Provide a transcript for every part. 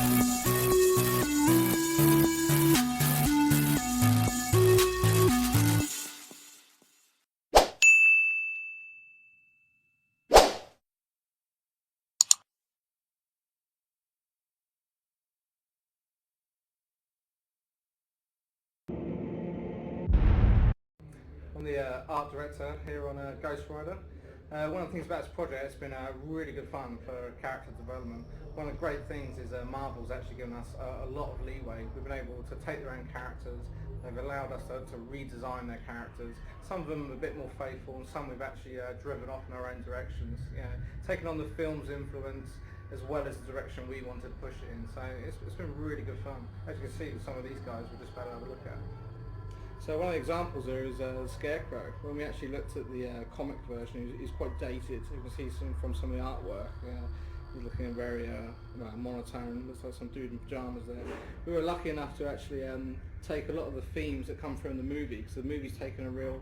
I'm the art director here on Ghost Rider. One of the things about this project, it's been really good fun for character development. One of the great things is Marvel's actually given us a lot of leeway. We've been able to take their own characters, they've allowed us to redesign their characters. Some of them are a bit more faithful and some we've actually driven off in our own directions. You know, taking on the film's influence as well as the direction we wanted to push it in. So it's been really good fun. As you can see with some of these guys we're just about to have a look at. So one of the examples there is Scarecrow. When we actually looked at the comic version, he's quite dated. You can see from some of the artwork. He's looking very monotone. Looks like some dude in pyjamas there. We were lucky enough to actually take a lot of the themes that come through in the movie, because the movie's taken a real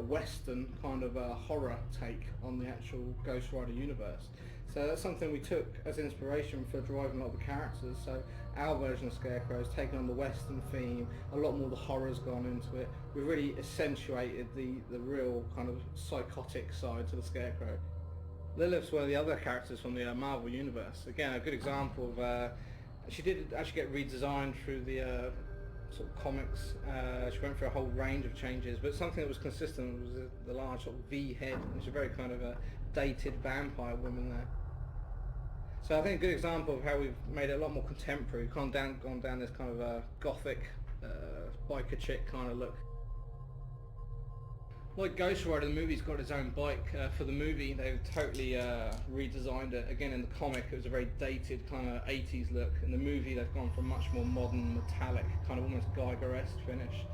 Western kind of horror take on the actual Ghost Rider universe. So that's something we took as inspiration for driving a lot of the characters. So our version of Scarecrow has taken on the Western theme, a lot more of the horror's gone into it. We've really accentuated the real kind of psychotic side to the Scarecrow. Lilith's one of the other characters from the Marvel universe. Again, a good example of, she did actually get redesigned through the sort of comics. She went through a whole range of changes, but something that was consistent was the large sort of V head, which is a very kind of a dated vampire woman there. So I think a good example of how we've made it a lot more contemporary, gone down this kind of gothic biker chick kind of look. Like Ghost Rider, the movie's got its own bike. For the movie, they've totally redesigned it. Again, in the comic, it was a very dated kind of 80s look. In the movie, they've gone for a much more modern, metallic, kind of almost Geiger-esque finish.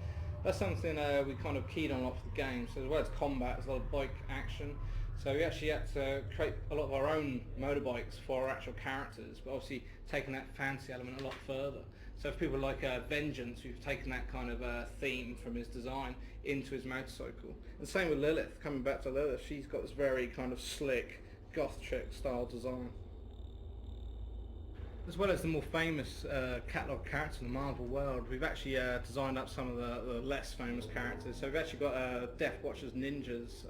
That's something we kind of keyed on a lot for the game. So as well as combat, there's a lot of bike action. So we actually had to create a lot of our own motorbikes for our actual characters, but obviously taking that fantasy element a lot further. So for people like Vengeance, we've taken that kind of theme from his design into his motorcycle. And same with Lilith, coming back to Lilith, she's got this very kind of slick, goth chick style design. As well as the more famous catalogue characters in the Marvel world, we've actually designed up some of the less famous characters. So we've actually got Death Watchers Ninjas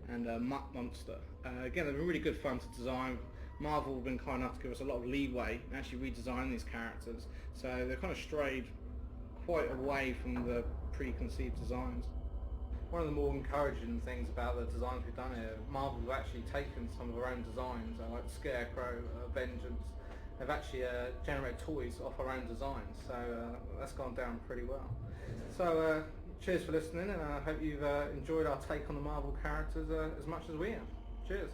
and Muck Monster. Again, they've been really good fun to design. Marvel have been kind enough to give us a lot of leeway and actually redesign these characters. So they've kind of strayed quite away from the preconceived designs. One of the more encouraging things about the designs we've done here, Marvel have actually taken some of our own designs, like Scarecrow, Vengeance. They've actually generated toys off our own designs, so that's gone down pretty well. So cheers for listening, and I hope you've enjoyed our take on the Marvel characters as much as we have. Cheers.